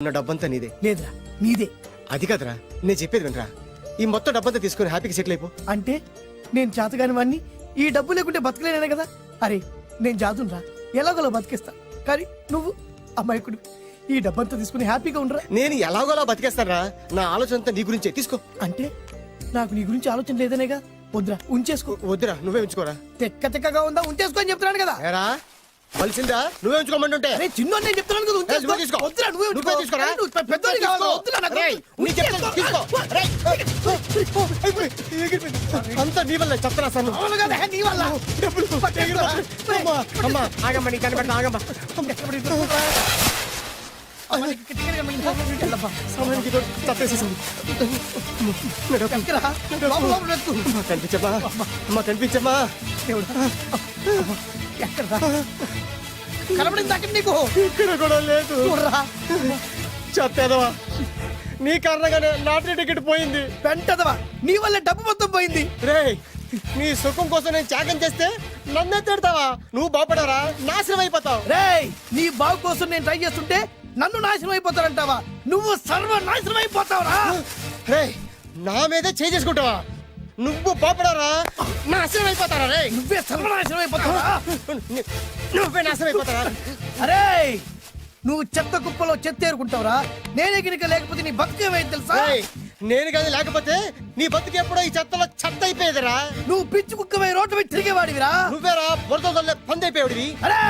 ఉన్న డబ్బంతా నీదే. లేదురా నీదే. అది కాదురా, నేను చెప్పేది వినరా. ఈ మొత్తం డబ్బంతా తీసుకుని హ్యాపీగా సెటిల్ అయిపో. అంటే నేను చేతగాని వాడిని, ఈ డబ్బు లేకుంటే బతకలేనే కదా. అరే నేను జాదునరా, ఎలాగోలా బతికేస్తా. కానీ నువ్వు అమాయకుడు, ఈ డబ్బంతా తీసుకుని హ్యాపీగా ఉండరా. నేను ఎలాగోలా బతికేస్తానరా. నా ఆలోచన అంతా నీ గురించే. తీసుకో. అంటే నాకు నీ గురించి ఆలోచన లేదనేగా. వద్దురా ఉంచేసుకో. వద్దురా, నువ్వే ఉంచుకోరా. తెక్కగా ఉందా, ఉంచేసుకో అని చెప్తున్నాను కదా. ఏరా కలిసిందా? నువ్వే ఉంచుకోమంటుంటే. అరే చిన్న నేను చెప్తున్నాను కదా, ఉంచేసుకో. తీసుకో. వద్దురా, నువ్వే నువ్వే తీసుకోరా. నువ్వు పెద్దోడివి కావాలి. వద్దురా, నాకు రేయ్, వద్దు. నీ చెప్తాను, తీసుకో. రేయ్. అంతా నీ వల్ల చెప్తారా సార్. అవును కదా, నీ వల్ల. అమ్మా ఆగమ్మా, నీ కనిపెడతా ఆగమ్మా. కనిపించమ్మా, అమ్మా కనిపించమ్మా. కనబడింది అక్కడ నీకు. ఇక్కడ కూడా లేదు. చెత్తదవా, నీ కారణంగానే లాటరీ టికెట్ పోయింది. వెంటదవా, నీ వల్ల డబ్బు మొత్తం పోయింది. రేయ్, నీ సుఖం కోసం నేను త్యాగం చేస్తే నన్నే తిడతావా? నువ్వు బాగుపడరా, నాశనం అయిపోతావు. రేయ్, నీ బాగు కోసం నేను ట్రై చేస్తుంటే నన్ను నాశనం అయిపోతానంటావా? నువ్వు సర్వ నాశనం అయిపోతావురా. రేయ్, నా మీదే చేసుకుంటావా? నువ్వు బాగుపడరా, నాశనం అయిపోతారా? రే, నువ్వే సర్వనాశనం అయిపోతావా? నువ్వే నాశనం అయిపోతారా? అరే నువ్వు చెత్త కుప్పలో చెత్త ఏరుకుంటావురా. నేనే గినక లేకపోతే నీ బతుకేమైంది తెలుసా? రేయ్, నేను కానీ లేకపోతే నీ బతుకు ఎప్పుడో ఈ చెత్తలో చెత్త అయిపోయేదిరా. నువ్వు పిచ్చి కుక్కవై రోడ్డు మీద తిరిగేవాడివిరా. నువ్వేరా బురదలే పంది అయిపోయాడివి. అరే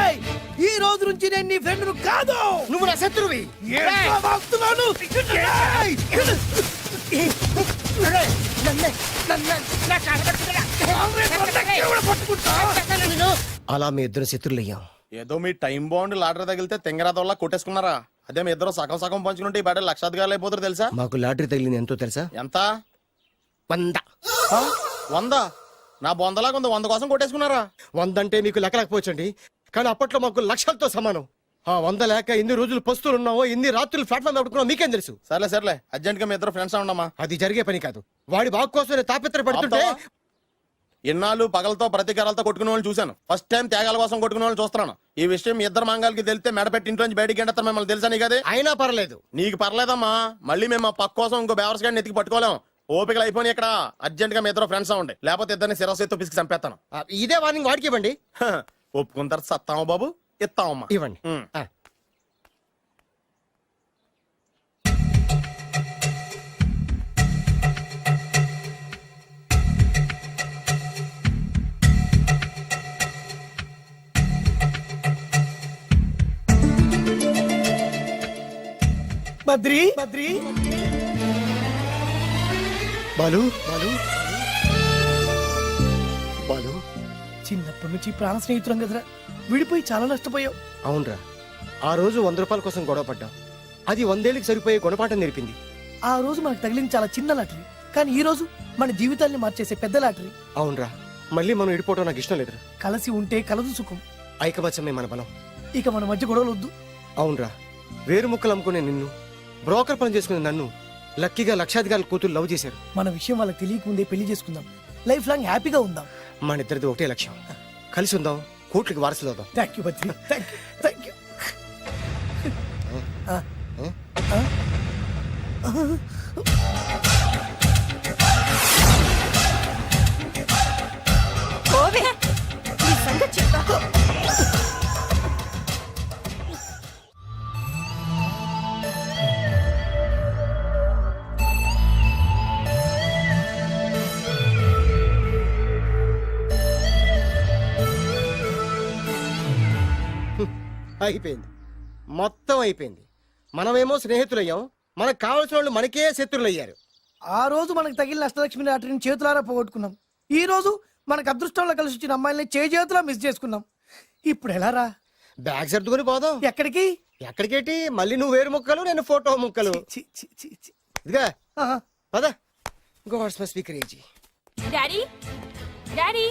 ఈ రోజు నుంచి నేను నీ ఫ్రెండ్ కాదు, నువ్వు నా శత్రువి. అలా మీ ఇద్దరు శత్రులయ్యాం. ఏదో మీ టైం బాండ్ లాటరీ తగిలితే తెంగరాదోళ్ళ కొట్టేసుకున్నారా? అదే మీ ఇద్దరు సగం సగం పంచుకుంటే ఈ బయట లక్షాధికారులు అయిపోతారు తెలుసా? మాకు లాటరీ తగిలింది ఎంతో తెలుసా? ఎంత? 100. 100? నా బొందలాగా ఉంది, 100 కోసం కొట్టేసుకున్నారా? 100 అంటే మీకు లెక్కలేకపోవచ్చండి, కానీ అప్పట్లో మాకు లక్షలతో సమానం. ఆ 100 లేక ఎన్ని రోజులు పస్తులు ఉన్నావో, ఎన్ని రాత్రులు ప్లాట్ఫామ్ పెట్టుకున్నావు మీకేం తెలుసు? సర్లే సర్లే, అర్జెంట్ గా మీ ఇద్దరు ఫ్రెండ్స్ ఉండమ్మా. అది జరిగే పని కాదు. వాడి బాగు కోసం తాపిత్ర పడుతుంటే ఇన్నాళ్ళు పగలతో ప్రతీకారాలతో కొట్టుకునే వాళ్ళు చూశాను. ఫస్ట్ టైం త్యాగాల కోసం కొట్టుకునే వాళ్ళు చూస్తున్నాను. ఈ విషయం మీ ఇద్దరు మంగాలకి తెలిస్తే మెడపెట్టి ఇంట్లో నుంచి బయటికి ఎండతారు. మిమ్మల్ని తెలుసా నీకు? అదే అయినా పర్లేదు. నీకు పర్లేదమ్మా, మళ్ళీ మేము మా పక్క కోసం ఇంకో బేవర్స్ గాడిని ఎత్తికి పట్టుకోలేం. ఓపికలు అయిపోయి ఇక్కడ అర్జెంట్ గా మీ ఇద్దరు ఫ్రెండ్స్ అవ్వండి, లేకపోతే ఇద్దరిని శిరస్సు పిసికి చంపేస్తాను. ఇదే వార్నింగ్ వాడికి ఇవ్వండి. ఒప్పుకుంటారు సత్తామా బాబు? ఇస్తామమ్మా, ఇవ్వండి. బద్రి బాలు బాలు బాలు, చిన్నప్పటి నుంచి ప్రాణ స్నేహితులం కదరా, విడిపోయి చాలా నష్టపోయావు. అవునరా, ఆ రోజు 100 రూపాయల కోసం గొడవ పడ్డాం. అది 100 ఏళ్ళకి సరిపోయే గుణపాఠం నేర్పింది. ఆ రోజు మనకు తగిలింది చాలా చిన్న లాటరీ, కానీ ఈ రోజు మన జీవితాన్ని మార్చేసే పెద్ద లాటరీ. అవునరా, మళ్ళీ మనం విడిపోవటం నాకు ఇష్టం లేదురా. కలిసి ఉంటే కలదు సుఖం. ఐకమత్యమే మన బలం. ఇక మన మధ్య గొడవలు వద్దు. అవునరా, వేరు ముక్కలు అమ్ముకునే నిన్ను, బ్రోకర్ పని చేసుకునే నన్ను లక్కీగా లక్షాధికారుల కూతురు లవ్ చేశారు. మన విషయం వాళ్ళకి తెలియకముందే పెళ్లి చేసుకుందాం, లైఫ్ లాంగ్ హ్యాపీగా ఉందాం. మన ఇద్దరిది ఒకటే లక్ష్యం, కలిసి ఉందాం, కోట్లకి వారసులు అవుదాం. Thank you Badri, thank you. అయిపోయింది, మొత్తం అయిపోయింది. మనమేమో స్నేహితులయ్యాం, మనకు కావాల్సిన వాళ్ళు మనకే శత్రులు అయ్యారు. ఆ రోజు మనకు తగిలిన అష్టలక్ష్మి లాటరీని చేతులారా పోగొట్టుకున్నాం. ఈ రోజు మనకు అదృష్టంలో కలిసి వచ్చిన అమ్మాయిల్ని చేతులా మిస్ చేసుకున్నాం. ఇప్పుడు ఎలా రా? బ్యాగ్ సర్దుకొని పోదాం. ఎక్కడికి? ఎక్కడికేటి? మళ్ళీ నువ్వు వేరు ముక్కలు, నేను ఫోటో ముక్కలు. ఇదిగా పద. God's must be crazy. Daddy daddy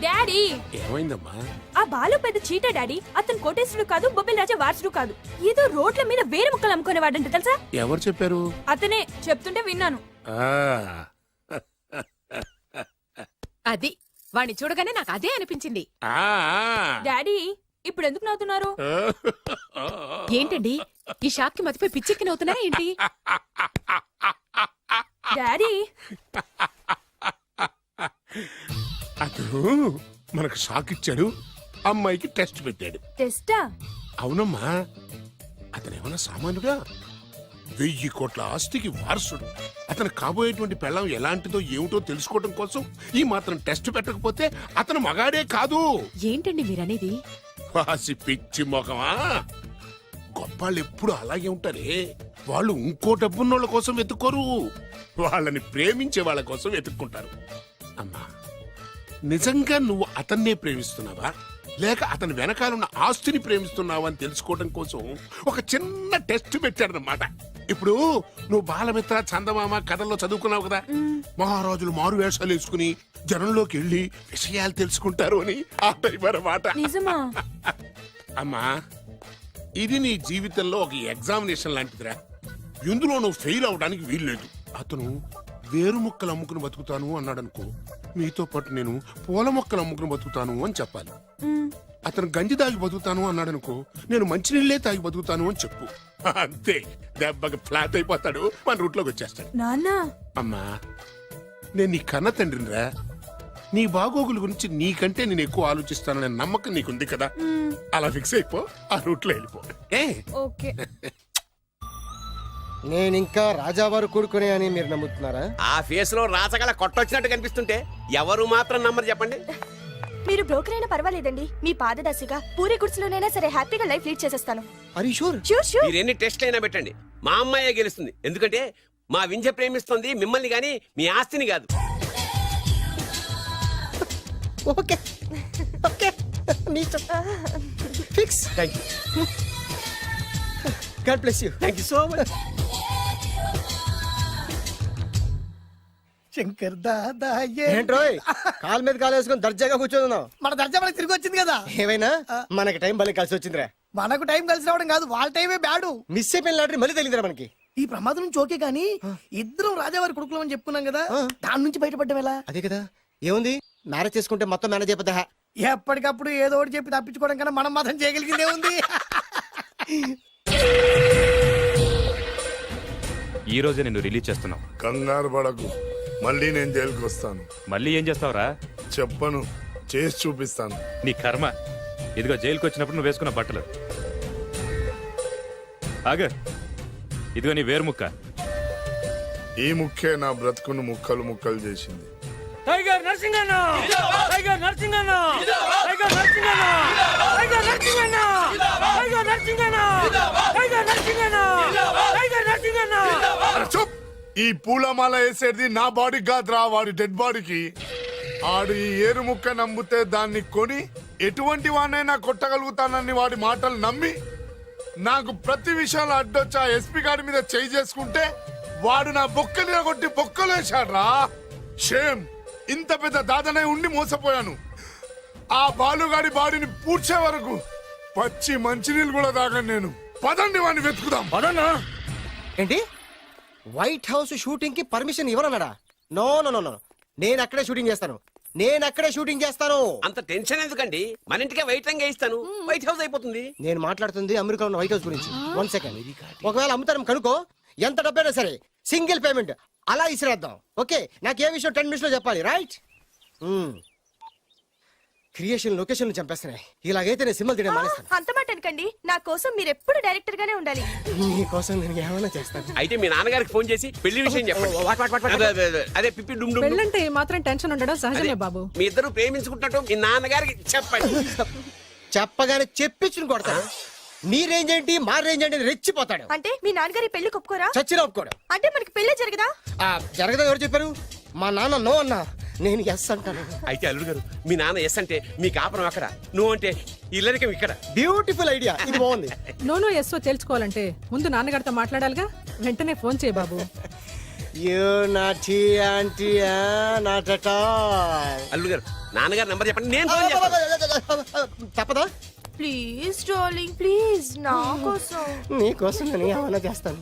daddy, ఏమైందమ్మా? ఆ బాలు పెద్ద చీట డాడీ. అతను కోటేశ్వరుడు కాదు, బొబ్బిల్ రాజా వారసుడు కాదు. ఏదో రోడ్ల మీద వేరే ముక్కలు అమ్ముకునేవాడంట తెలుసా? ఎవరు చెప్పారు? అతనే చెప్తుంటే విన్నాను. అది వాణ్ణి చూడగానే నాకు అదే అనిపించింది. డాడీ ఇప్పుడు ఎందుకు నవ్వుతున్నారు? ఏంటండి ఈ షాక్ కి మతిపోయి పిచ్చెక్కి నవ్వుతున్నారా ఏంటి? డాడీ అతను మనకు షాక్ ఇచ్చాడు, అమ్మాయికి టెస్ట్ పెట్టాడు. టెస్టా? అవునమ్మా, అతను ఏమన్నా సామాన్యుడా? 1000 కోట్ల ఆస్తికి వారసుడు. అతను కాబోయేటువంటి పెళ్ళం ఎలాంటిదో ఏమిటో తెలుసుకోవడం కోసం ఈ మాత్రం టెస్ట్ పెట్టకపోతే అతను మగాడే కాదు. ఏంటండి మీరనేది? వాసి పిచ్చి మొఖమా, గొప్పాళ్ళు ఎప్పుడు అలాగే ఉంటారే. వాళ్ళు ఇంకో డబ్బున్నోళ్ళ కోసం వెతుక్కోరు, వాళ్ళని ప్రేమించే వాళ్ళ కోసం వెతుక్కుంటారు. అమ్మా, నిజంగా నువ్వు అతన్నే ప్రేమిస్తున్నావా లేక అతని వెనకాలన్న ఆస్తిని ప్రేమిస్తున్నావా అని తెలుసుకోవడం కోసం ఒక చిన్న టెస్ట్ పెట్టాడనమాట. ఇప్పుడు నువ్వు బాలమిత్ర, చందమామ కథల్లో చదువుకున్నావు కదా, మహారాజులు మారు వేషాలు వేసుకుని జనంలోకి వెళ్ళి విషయాలు తెలుసుకుంటారు అని ఆ టైప్ అన్నమాట. నిజమా? అమ్మా, ఇది నీ జీవితంలో ఒక ఎగ్జామినేషన్ లాంటిదిరా. ఇందులో నువ్వు ఫెయిల్ అవడానికి వీల్లేదు. అతను వేరు మొక్కలు అమ్ముకుని బతుకుతాను అన్నాడు అనుకో, మీతో పాటు నేను పూల మొక్కలు అమ్ముకుని బతుకుతాను అని చెప్పాలి. అతను గంజి తాగి బతుకుతాను అన్నాడు అనుకో, నేను మంచినీళ్ళే తాగి బతుకుతాను అని చెప్పు. అంతే, దెబ్బకి ఫ్లాట్ అయిపోతాడు, మన రూట్లోకి వచ్చేస్తాడు. నాన్న అమ్మా, నేను నీ కన్న తండ్రినిరా. నీ బాగోగుల గురించి నీకంటే నేను ఎక్కువ ఆలోచిస్తాననే నమ్మకం నీకుంది కదా, అలా ఫిక్స్ అయిపో, ఆ రూట్లో వెళ్ళిపో. ఏ ఓకే. నేను ఇంకా రాజావారు కూడుకునే అని మీరు నమ్ముతున్నారా? ఆ ఫేస్ లో రాచగల కొట్టొచ్చినట్టు కనిపిస్తుంటే ఎవరు మాత్రం నమ్మరు చెప్పండి. మీరు బ్రోకర్ అయినా పర్వాలేదండి, మీ పాదదాసిగా పూరి గుడ్స్లోనైనా సరే హ్యాపీగా లైఫ్ లీడ్ చేసేస్తాను. అరే షూర్. Sure sure. మీరు ఎన్ని టెస్ట్లు అయినా పెట్టండి, మా అమ్మాయే గెలుస్తుంది. ఎందుకంటే మా వింజ ప్రేమిస్తుంది మిమ్మల్ని గాని మీ ఆస్తిని కాదు. Okay okay, fix. Thank you, God bless you. Thank you so much. Shankar Dada ఏంట్రోయ్ కాలు మీద కాలు వేసుకొని దర్జాగా కూర్చోదున్నావు? మన దర్జా మనకి తిరిగి వచ్చింది కదా. ఏమైనా మనకి టైం భలే కలిసి వచ్చిందిరా. మనకు టైం కలిసి రావడం కాదు, వాళ్ళ టైమే బ్యాడు. మిస్ అయిపోయిన లాటరీ మళ్ళీ తెలియదురా మనకి. ఈ ప్రమాదం నుంచి ఓకే గానీ ఇద్దరం రాజావారి కొడుకులు అని చెప్పుకున్నాం కదా, దాని నుంచి బయటపడ్డం ఎలా? అదే కదా, ఏముంది మ్యారేజ్ చేసుకుంటే మొత్తం మేనేజ్ అయిపోతా. ఎప్పటికప్పుడు ఏదో ఒకటి చెప్పి తప్పించుకోవడం కన్నా మనం మాత్రం చేయగలిగిందే ఉంది. ఈ రోజే నిన్ను రిలీజ్ చేస్తున్నావు. కంగారు పడకు, మళ్ళీ నేను జైలుకి వస్తాను. మళ్ళీ ఏం చేస్తావురా? చెప్పను, చేసి చూపిస్తాను. నీ కర్మ. ఇదిగో జైలుకి వచ్చినప్పుడు నువ్వు వేసుకున్న బట్టలు. ఆగ, ఇదిగో నీ వేరు ముక్క. ఈ ముక్కే నా బ్రతుకును ముక్కలు ముక్కలు చేసింది. Tiger Narasinganna, tiger Narasinganna, tiger Narasinganna, tiger Narasinganna, tiger Narasinganna, tiger Narasinganna, tiger Narasinganna. చూప్, ఈ పూలమాల వేసేది నా బాడీ కాదురా, వాడి డెడ్ బాడీకి. ఆడు ఈ ఏరు ముక్క నమ్మితే దాన్ని కొని ఎటువంటి వాడినైనా కొట్టగలుగుతానని వాడి మాటలు నమ్మి నాకు ప్రతి విషయంలో అడ్డొచ్చా ఎస్పీ గారి మీద చేయి చేసుకుంటే వాడు నా బొక్కలు కొట్టి బొక్కలు వేశాడ్రా. షేమ్, ఇంత పెద్ద దాదనే ఉండి మోసపోయాను. ఆ బాలుగాడి బాడీని పూడ్చే వరకు పచ్చి మంచినీళ్ళు కూడా తాగను నేను. పదండి వాడిని వెతుకుదాం. ఏంటి వైట్ హౌస్ షూటింగ్ కి పర్మిషన్ ఇవ్వనన్నాడా? నో నో నో నో, నేను అక్కడే షూటింగ్ చేస్తాను, నేను అక్కడే షూటింగ్ చేస్తాను. అంత టెన్షన్ ఎందుకండి, మన ఇంటికే వైట్ రంగు వేయిస్తాను, వైట్ హౌస్ అయిపోతుంది. నేను మాట్లాడుతుంది అమెరికా ఉన్న వైట్ హౌస్ గురించి. 1 సెకండ్. ఒకవేళ అమ్ముతారం కనుకో, ఎంత డబ్బైనా సరే సింగిల్ పేమెంట్ అలా ఇసిరేద్దాం. ఓకే, నాకు ఏ విషయం 10 minutes లో చెప్పాలి, రైట్? Creation location చంపేస్తున్నాయి. ఇలాగైతే నేను సినిమాలు తీయడం మానేస్తాను. అంత మాట అనకండి, నా కోసం మీరు ఎప్పుడు డైరెక్టర్ గానే ఉండాలి. నీకోసం నేను ఏమైనా చేస్తాను. అయితే మీ నాన్నగారికి ఫోన్ చేసి పెళ్లి విషయం చెప్పండి. అదే పిప్పి డుమ్ డుమ్. పెళ్ళంటే మాత్రం టెన్షన్ ఉండడం సహజమే బాబు. మీ ఇద్దరు ప్రేమించుకుంటున్నట్టు మీ నాన్నగారికి చెప్పండి. చెప్పగానే చెప్పించుని కొడతాను. నీ రేంజ్ ఏంటి, మా రేంజ్ ఏంటి రెచ్చిపోతాడు. అంటే మీ నాన్నగారి పెళ్లి ఒప్పుకోరా? చచ్చిన ఒప్పుకోడు. అంటే మనకి పెళ్లి జరగదా? జరగదా? ఎవరు చెప్పారు? మా నాన్న నో అన్నా, నేను ఎస్ అంటాను. అయితే అల్లుడు గారు, మీ నాన్న ఎస్ అంటే మీ కాపురం అక్కడ, నువ్వు అంటే ఇల్లరికం ఇక్కడ. బ్యూటిఫుల్ ఐడియా, ఇది బాగుంది. నోనో ఎస్ఓ తెలుసుకోవాలంటే ముందు నాన్నగారితో మాట్లాడాలిగా. వెంటనే ఫోన్ చేయి బాబు. You naughty aunty, not at all. అల్లుడు గారు, నాన్నగారు నంబర్ చెప్పండి, నేను ఫోన్ చేస్తాను. తప్పదా? ప్లీజ్ డార్లింగ్, ప్లీజ్ నా కోసం. నీకోసం నేను ఏమైనా చేస్తాను.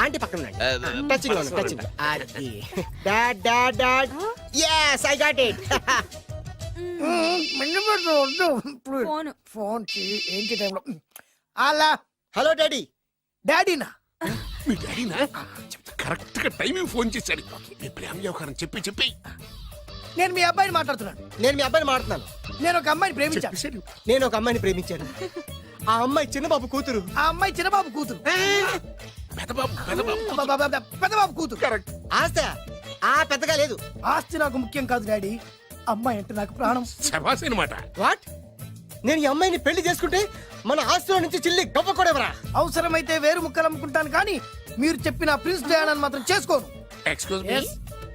ఆంటీ పక్కన touching touching. Dad dad dad, yes I got it. Phone. Phone ఏంటి టైంలో అలా హలో డాడీ. డాడీనా మీ డాడీనా చెప్తా కరెక్ట్ గా టైమింగ్ ఫోన్ చేశాడు మీ ప్రేమ వ్యవహారం చెప్పి నేను మీ అబ్బాయిని మాట్లాడుతున్నాను. నేను మీ అబ్బాయిని మాట్లాడుతున్నాను. నేను ఒక అమ్మాయిని ప్రేమించాను. చెప్పేశాడు. నేను ఒక అమ్మాయిని ప్రేమించాను. ఆ అమ్మాయి చిన్నబాబు కూతురు. ఆ అమ్మాయి చిన్నబాబు కూతురు. పెద్దబాబు పెద్దబాబు కూతురు. కరెక్ట్. ఆస్తా ఆ పెద్దగా లేదు. ఆస్తి నాకు ముఖ్యం కాదు డాడీ, అమ్మాయి అంటే నాకు ప్రాణం. శబాస్ అనమాట. వాట్? నేను ఈ అమ్మాయిని పెళ్లి చేసుకుంటే మన ఆస్తిలో నుంచి చిల్లి గవ్వ కూడా ఎవరా? అవసరమైతే వేరు ముక్కలు అమ్ముకుంటాను కానీ మీరు చెప్పిన ప్రిన్స్ డయానాని మాత్రం చేసుకోను. ఎక్స్క్యూజ్ మీ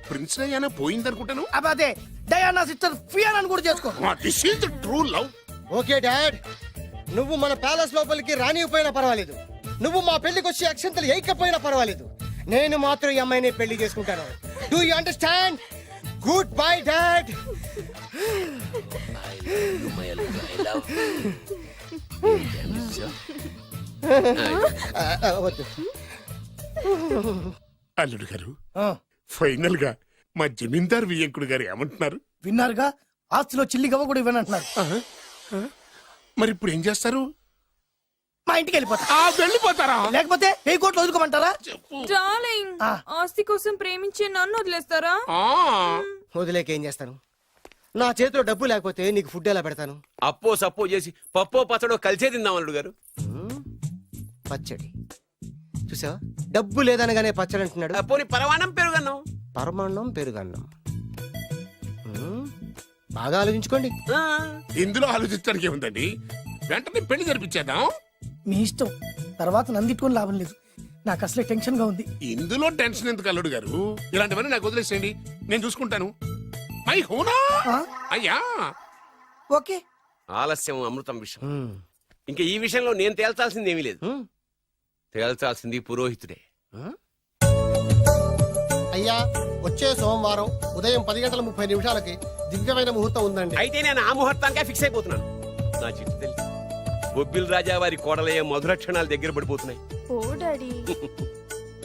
ప్రిన్స్ డయానా పోయిందనుకుంటాను. అదే డయానా సిస్టర్ ఫియానాని కూడా చేసుకోను. This is the true love. Okay dad, నువ్వు మన ప్యాలెస్ లోపలికి రానిపోయినా పర్వాలేదు, నువ్వు మా పెళ్లికి వచ్చి అక్షంతలు వేయకపోయినా పర్వాలేదు, నేను మాత్రం ఈ అమ్మాయిని పెళ్లి చేసుకుంటాను. Do you understand? Good bye dad. వద్దు. అల్లుడు గారు ఫైనల్ గా మా జమీందార్ వియ్యంకుడు గారు ఏమంటున్నారు? విన్నారుగా, ఆస్తిలో చిల్లి గవ్వ కూడా ఇవ్వనంటున్నారు. మరి ఇప్పుడు ఏం చేస్తారు? మా ఇంటికి వెళ్ళిపోతా. వెళ్ళిపోతారా? లేకపోతే 1000 కోట్లు వదులుకోమంటారా? డార్లింగ్, ఆస్తి కోసం ప్రేమించే నన్ను వదిలేస్తారా? వదిలేక ఏం చేస్తాను? నా చేతిలో డబ్బు లేకపోతే నీకు ఫుడ్ ఎలా పెడతాను? అప్పో సప్పో చేసి పప్పో పచ్చడో కలిసే తిందాం అల్లుడు గారు. పచ్చడి చూసావా? డబ్బు లేదనగానే పచ్చడి అంటున్నాడు. పోనీ పరమాణం పెరుగన్నాం. పరమాన్నం పెరుగన్నం. బాగా ఆలోచించుకోండి. ఇందులో ఆలోచించడానికి ఏముందండి? వెంటనే పెళ్లి జరిపించేద్దాం. మీ ఇష్టం, తర్వాత నందిట్టుకొని లాభం లేదు. నాకు అసలే టెన్షన్ గా ఉంది. ఇందులో టెన్షన్ ఎందుకు అల్లుడు గారు? ఇలాంటివన్నీ నాకు వదిలేసేయండి, నేను చూసుకుంటాను. మై హోనా అయ్యా. ఓకే. ఆలస్యం అమృతం విషయం. ఇంకా ఈ విషయంలో నేను తేల్చాల్సింది ఏమీ లేదు. తేల్చాల్సింది పురోహితుడే. అయ్యా, వచ్చే సోమవారం ఉదయం 10:30 దివ్యమైన ముహూర్తం ఉందండి. అయితే నేను ఆ ముహూర్తానికే ఫిక్స్ అయిపోతున్నాను. నా చిట్టు తల్లి బొబ్బిల్ రాజా వారి కోడలయ్యే మధుర క్షణాలు దగ్గర పడిపోతున్నాయి. ఓ డాడీ.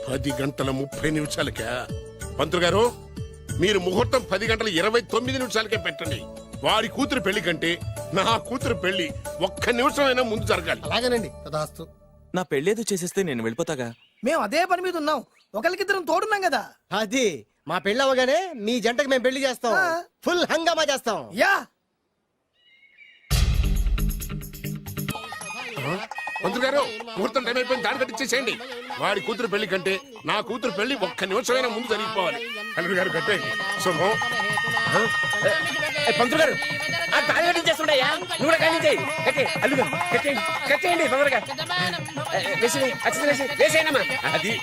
10:30 పంతులు గారు, మీరు ముహూర్తం 10:29 పెట్టండి. వారి కూతురు పెళ్లి కంటే నా కూతురు పెళ్లి 1 నిమిషమైనా ముందు జరగాలి. అలాగేనండి, తదాస్తు. నా పెళ్ళేదో చేసేస్తే నేను వెళ్ళిపోతాగా. మేము అదే పని మీద ఉన్నాం, ఒకరికిద్దరం తోడున్నాం కదా. అది మా పెళ్ళి అవ్వగానే మీ జంటకు మేము పెళ్లి చేస్తాం. ఫుల్ హంగామా చేస్తాం. యా. పంతులు గారు, ముహూర్తం టైం అయిపోయింది, దాని కట్టించేసేయండి. వాడి కూతురు పెళ్లి కంటే నా కూతురు పెళ్లి 1 నిమిషమైనా ముందు జరిగిపోవాలి. అల్లుడు గారు కట్టేయండి. శుభం. పంతులు గారు, ఆ తాళి కట్టించేస్తుండయా, నువ్వు కూడా కట్టించేయి. అల్లుడు కట్టేయండి, కట్టేయండి తొందరగా. వేసేయనమ్మా. అది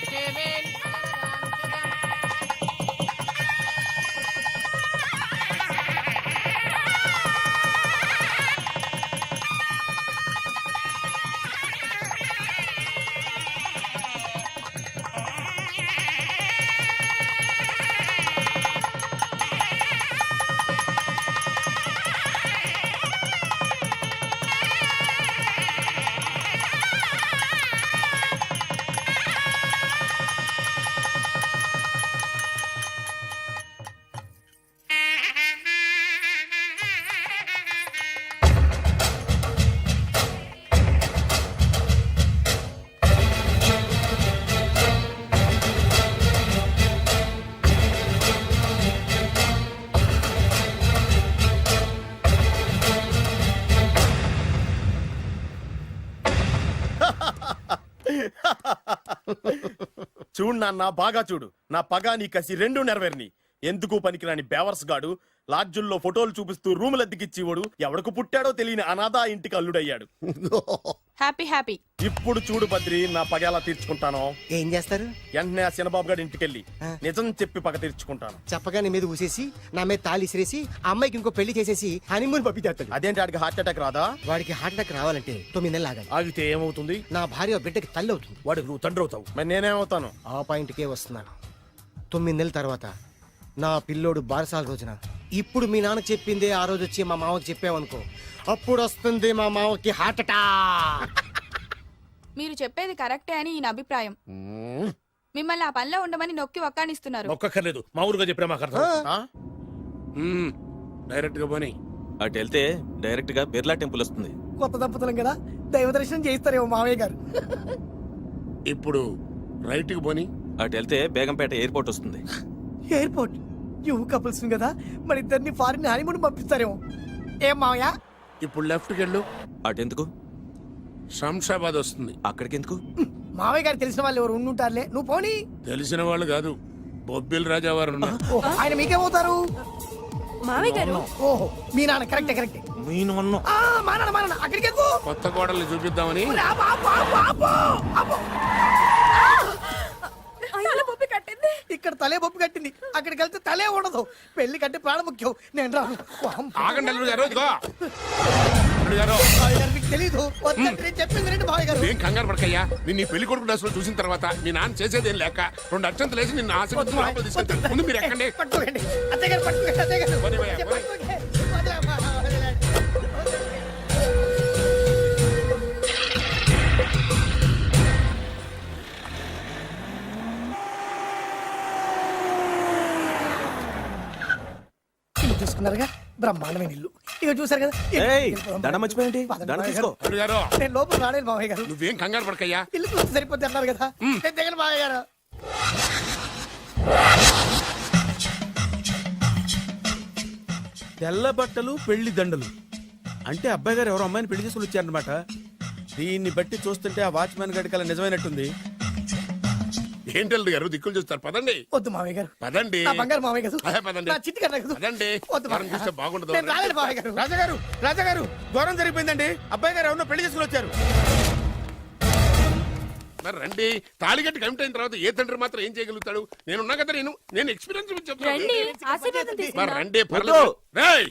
చూడు నాన్న, బాగా చూడు. నా పగ నీ కసి రెండు నెరవేరిని. ఎందుకు పనికిరాని బేవర్స్ గాడు లాడ్జుల్లో ఫోటోలు చూపిస్తూ రూములు అద్దెకిచ్చివాడు ఎవడకు పుట్టాడో తెలియని అనాథ ఇంటికి అల్లుడయ్యాడు. Happy happy. ఇప్పుడు చూడు బద్రి, నా పగ ఎలా తీర్చుకుంటానో. ఏం చేస్తారు? వెంటనే ఆ చిన్నబాబు గారి ఇంటికెళ్ళి నిజం చెప్పి పగ తీర్చుకుంటాను. చెప్పగా నీ మీద ఊసేసి నా మీద తాళి ఇసిరేసి ఆ అమ్మాయికి ఇంకో పెళ్లి చేసేసి హనీమూన్ పంపించేస్తాడు. అదేంటి, వాడికి హార్ట్ అటాక్ రాదా? వాడికి హార్ట్ అటాక్ రావాలంటే 9 నెలలు ఆగాలి. ఆగితే ఏమవుతుంది? నా భార్య బిడ్డకి తల్లి అవుతుంది. వాడికి నువ్వు తండ్రి అవుతావు. మరి నేనేమవుతాను? ఆ పాయింట్కే వస్తున్నాను. 9 నెలల తర్వాత నా పిల్లోడు బారసాల రోజున ఇప్పుడు మీ నాన్న చెప్పిందే ఆ రోజు వచ్చి మా మామకి చెప్పావనుకో, అప్పుడు వస్తుంది మా మామకి హార్ట్ అటాక్. మీరు చెప్పేది కరెక్టే అని ఈయన అభిప్రాయం. మిమ్మల్ని ఆ పనిలో ఉండమని నొక్కి ఒక్కానిస్తున్నారు. ఒక్కర్లేదు, మా ఊరుగా చెప్పినా మాకు అర్థం. డైరెక్ట్ గా పోనీ. అటు వెళ్తే డైరెక్ట్ గా బిర్లా టెంపుల్ వస్తుంది. కొత్త దంపతులం కదా, దైవ దర్శనం చేయిస్తారేమో మావయ్య గారు. ఇప్పుడు రైట్ కి పోని. అటు వెళ్తే బేగంపేట ఎయిర్పోర్ట్ వస్తుంది. ఎయిర్పోర్ట్ యువ కపుల్స్ కదా, మన ఇద్దరిని ఫారిన్ హనీమూన్ పంపిస్తారేమో. ఏం మావయ్య? ఇప్పుడు లెఫ్ట్ కి వెళ్ళు. అటు ఎందుకు? శంషాబాద్ వస్తుంది. అక్కడికి ఎందుకు? మావయ్య గారు తెలిసిన వాళ్ళు ఎవరు ఉండుంటారులే, నువ్వు పోనీ. తెలిసిన వాళ్ళు కాదు, బొబ్బిల్ రాజా వారు ఉన్నారు. ఓహో, ఆయన మీకేమవుతారు? మావయ్య గారు ఓహో, మీ నాన్న. కరెక్టే కరెక్టే. నేను అన్నా. మా నాన్న అక్కడికి ఎందుకు? కొత్త కోడల్ని చూపిద్దామని. ఆపు, ఆపు, ఆపు, ఆపు, ఆపు. తల పప్పి కట్టింది. ఇక్కడ తలే బొప్పు కట్టింది, అక్కడికి వెళ్తే తలే ఉండదు. పెళ్లి కంటే ప్రాణం ముఖ్యం. నేను రాను. ఆగండి అల్లుడు గారు, ఇదిగో. అల్లుడు గారు, మావయ్య గారు మీకు తెలీదు. వద్దంటే నేను చెప్పింది రండి మావయ్య గారు. ఏం కంగారు పడకయ్యా. నీ పెళ్లి కొడుకు డ్రెస్సులు చూసిన తర్వాత మీ నాన్న చేసేదేం లేక 2 అక్షంతలు వేసి నిన్ను ఆశీర్వదించి లోపలికి తీసుకెళ్తాను. ముందు మీరు ఎక్కండి. పట్టుకోండి అత్తయ్య గారు, పట్టుకోండి అత్తయ్య గారు. పోనీ, పోనీ. పట్టుకోండి. వదలమ్మా, వదలండి. ఇల్లు చూసుకున్నారుగా, బ్రహ్మాండమైన ఇల్లు. ఇక చూసారు కదా. ఏయ్, దండ మర్చిపోయింది. పదండి దండ మావయ్య తీసుకో. గారు. అల్లుడు గారు, నేను లోపల రాలేదు మావయ్య గారు. నువ్వేం కంగారు పడకయ్యా. ఇల్లు చూస్తే సరిపోద్ది అన్నారు కదా. నేను దిగను మావయ్య గారు. తెల్ల బట్టలు పెళ్లి దండలు అంటే అబ్బాయి గారు ఎవరో అమ్మాయిని పెళ్లి చేసుకుని వచ్చారనమాట. దీన్ని బట్టి చూస్తుంటే ఆ వాచ్మెన్ గడి కల నిజమైనట్టుంది. ఏంటి అల్లుడు గారు దిక్కులు చూస్తారు? పదండి. వద్దు మావయ్య గారు. పదండి. నా బంగారు మావయ్య గారు. అదే పదండి. నా చిట్టి గారు నాకు. పదండి. వద్దు మనం మావయ్య చూస్తే గారు. బాగుండదు. నేను రాలేదు మావయ్య గారు. రాజాగారు రాజాగారు ఘోరం జరిగిపోయిందండి. అబ్బాయి గారు ఎవరినో పెళ్లి చేసుకుని వచ్చారు. మరి రండి. తాళిగట్టి కమిట్ అయిన తర్వాత ఏ తండ్రి మాత్రం ఏం చేయగలుగుతాడు? నేనున్నా కదా, నేను ఎక్స్పీరియన్స్ చెప్తాను. రండి ఆశీర్వాదం మరి తీసుకుందాం. రండి, పర్లేదు. రేయ్,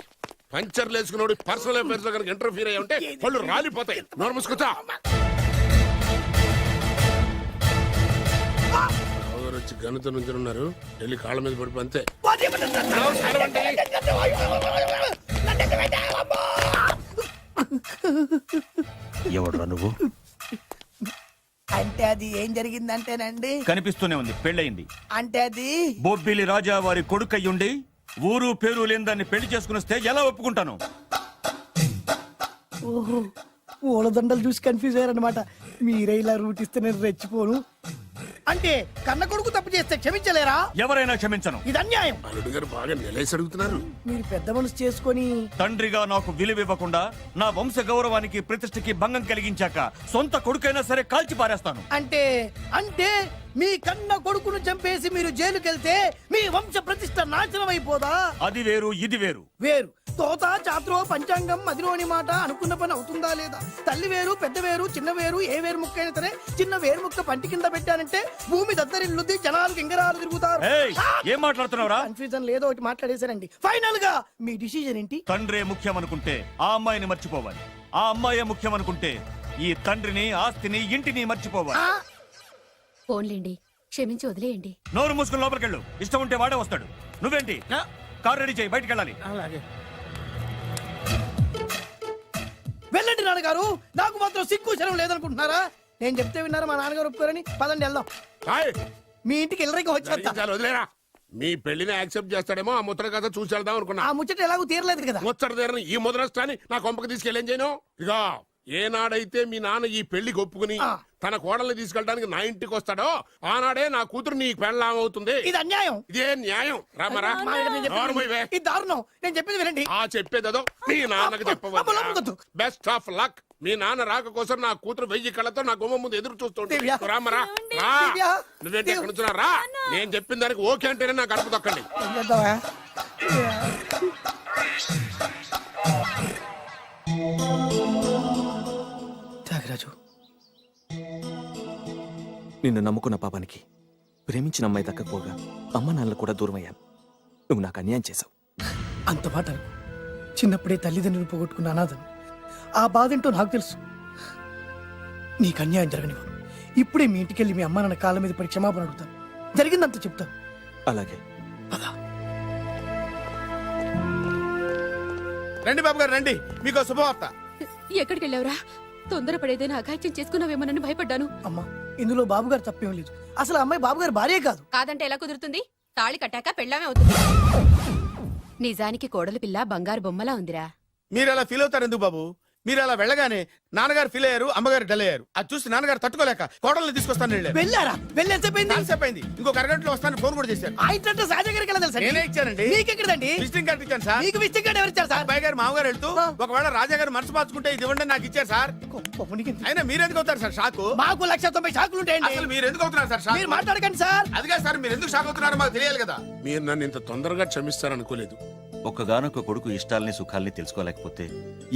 పంచర్లు వేసుకున్నాడు పర్సనల్ అఫైర్స్ లో కనుక ఇంటర్ఫీర్ అయ్యి ఉంటే వాళ్ళు రాలిపోతాయి. నోరు మూసుకొచ్చా. వచ్చి గనుత నుంచి ఉన్నారు. వెళ్ళి కాళ్ళ మీద పడిపో అంతే. నమస్కారం అండి. ఎవడురా నువ్వు? అంటే అది ఏం జరిగిందంటేనండి, కనిపిస్తూనే ఉంది, పెళ్ళయింది. అంటే అది బొబ్బిలి రాజా వారి కొడుకయ్యుండి ఊరు పేరు లేని దాన్ని పెళ్లి చేసుకుని వస్తే ఎలా ఒప్పుకుంటాను? ఓహో, పూలదండలు చూసి కన్ఫ్యూజ్ అయ్యారనమాట. మీరే ఇలా రూట్ ఇస్తే నేను రెచ్చిపోను. అంటే కన్న కొడుకు తప్పు చేస్తే క్షమించలేరా? ఎవరైనా క్షమించను. ఇది అన్యాయం. అల్లుడు గారు బాగా నిలేసి అడుగుతున్నారు. మీరు పెద్ద మనసు చేసుకొని తండ్రిగా నాకు విలువివ్వకుండా నా వంశ గౌరవానికి ప్రతిష్టకి భంగం కలిగించాక సొంత కొడుకైనా సరే కాల్చి పారేస్తాను. అంటే అంటే మీ కన్న కొడుకును చంపేసి మీరు జైలుకెళ్తే మీ వంశ ప్రతిష్ట నాశనం అయిపోదా? అది వేరు, ఇది వేరు. వేరు. తోత చాత్రో పంచాంగం మదిలోని మాట అనుకున్న పని అవుతుందా లేదా? తల్లి వేరు, పెద్ద వేరు, చిన్న వేరు, ఏ వేరు ముక్క అయినా సరే చిన్న వేరు ముక్క పంటి కింద పెట్టానంటే భూమి దద్దరిల్లుద్ది, జనాలు గింగరాలు తిరుగుతారు. ఏయ్, ఏం మాట్లాడుతున్నావురా? కన్ఫ్యూజన్ లేదో ఒకటి మాట్లాడేశారండి. ఫైనల్ గా మీ డిసిజన్ ఏంటి? తండ్రే ముఖ్యం అనుకుంటే ఆ అమ్మాయిని మర్చిపోవాలి. ఆ అమ్మాయే ముఖ్యం అనుకుంటే ఈ తండ్రిని, ఆస్తిని, ఇంటిని మర్చిపోవాలి. ఫోన్లేండి, క్షమించి వదిలేయండి. నోరు మూసుకుని లోపలికెళ్ళు. ఇష్టం ఉంటే వాడే వస్తాడు. నువ్వేంటి? కార్ రెడీ చేయి, బయటికి వెళ్ళాలి. వెళ్ళండి నాన్నగారు. నాకు మాత్రం సిగ్గు శరం లేదనుకుంటున్నారా? నేను చెప్తే విన్నారా మా నాన్నగారు ఒప్పుకోరని? పదండి వెళ్దాం. హాయ్, మీ ఇంటికి ఎల్లరికి వచ్చేస్తా. జరిగించాలి, వదిలేరా. మీ పెళ్లిని యాక్సెప్ట్ చేస్తాడేమో ఆ ముద్ర కథ చూసి వెళ్దాం అనుకున్నా. ఆ ముచ్చట ఎలాగో తీరలేదు కదా. ముచ్చట తీరని ఈ ముద్రష్టాన్ని నా కొంపకి తీసుకెళ్ళేం చేయను. ఇక ఏనాడైతే మీ నాన్న ఈ పెళ్లికి ఒప్పుకుని తన కోడల్ని తీసుకెళ్ళడానికి నా ఇంటికి వస్తాడో ఆనాడే నా కూతురు నీ పెళ్ళాం అవుతుంది. ఇది అన్యాయం. ఇదే న్యాయం. రామరా, ఇది దారుణం. నేను చెప్పేది వినండి. ఆ చెప్పేదేదో మీ నాన్నకి చెప్పవచ్చు. Best of luck. మీ నాన్న రాక కోసం నా కూతురు 1000 కళ్ళతో నా గుమ్మ ముందు ఎదురు చూస్తుంటే. రామరా, రా. నువ్వేంటి ఎక్కడ నుంచున్నా? రా. నేను చెప్పిన దానికి ఓకే అంటేనే నా గడప తొక్కండి. ఏం చేద్దామా? త్యాగరాజు, నిన్ను నమ్ముకున్న పాపానికి ప్రేమించిన అమ్మాయి దక్కకపోగా అమ్మ నాన్నలు కూడా దూరమయ్యాను. నువ్వు నాకు అన్యాయం చేశావు. అంత మాట అనుకో. చిన్నప్పుడే తల్లిదండ్రులు పోగొట్టుకున్న అనాథను. ఆ బాధ ఏంటో నాకు తెలుసు. నీకు అన్యాయం జరగనివ్వను. ఇప్పుడే మీ ఇంటికెళ్ళి మీ అమ్మ నాన్న కాళ్ళ మీద పడి క్షమాపణ అడుగుతాను. జరిగిందంత చెప్తాను. అలాగే. రండి బాబు గారు, రండి. మీకు శుభవార్త. ఎక్కడికి వెళ్ళావురా? తొందరపడేదైనా అఘాయిత్యం చేసుకున్నావేమోనని భయపడ్డాను. అమ్మా, ఇందులో బాబుగారు తప్పేం లేదు. అసలు ఆ అమ్మాయి బాబుగారు భార్యే కాదు. కాదంటే ఎలా కుదురుతుంది? తాళి కట్టాక పెళ్ళామే అవుతుంది. నిజానికి కోడలి పిల్ల బంగారు బొమ్మలా ఉందిరా. మీరు అలా ఫీల్ అవుతారు ఎందుకు బాబు? మీరు అలా వెళ్ళగానే నాన్నగారు ఫీల్ అయ్యారు, అమ్మగారు డల్ అయ్యారు. అది చూసి నాన్నగారు తట్టుకోలేక కోడల్ని తీసుకొస్తాను వెళ్ళారు. వెళ్ళారా? వెళ్ళేసేపోయింది. కాన్సెప్ట్ అయింది. ఇంకొక అరగంటలో వస్తాను ఫోన్ కూడా చేశారు. ఆ ఇంట్లో సహజ గారికి ఎలా తెలుసా? నేనే ఇచ్చానండి. మీకెక్కడండి? విజిటింగ్ కార్డు ఇచ్చాను సార్. మీకు విజిటింగ్ కార్డు ఎవరు ఇచ్చారు సార్? అబ్బాయి గారు మామగారు వెళ్తూ ఒకవేళ రాజా గారు మనసు మార్చుకుంటే ఇది ఇవ్వండి నాకు ఇచ్చారు సార్. అయినా మీరు ఎందుకు అవుతారు సార్ షాక్? మాకు 190 షాకులు ఉంటాయండి. అసలు మీరు ఎందుకు అవుతున్నారు సార్ షాక్? మీరు మాట్లాడకండి సార్. అదిగా సార్ మీరు ఎందుకు షాక్ అవుతున్నారో మాకు తెలియాలి కదా. మీరు నన్ను ఇంత తొందరగా క్షమిస్తారనుకోలేదు. ఒక్కగానొక్క కొడుకు ఇష్టాలని సుఖాల్ని తెలుసుకోలేకపోతే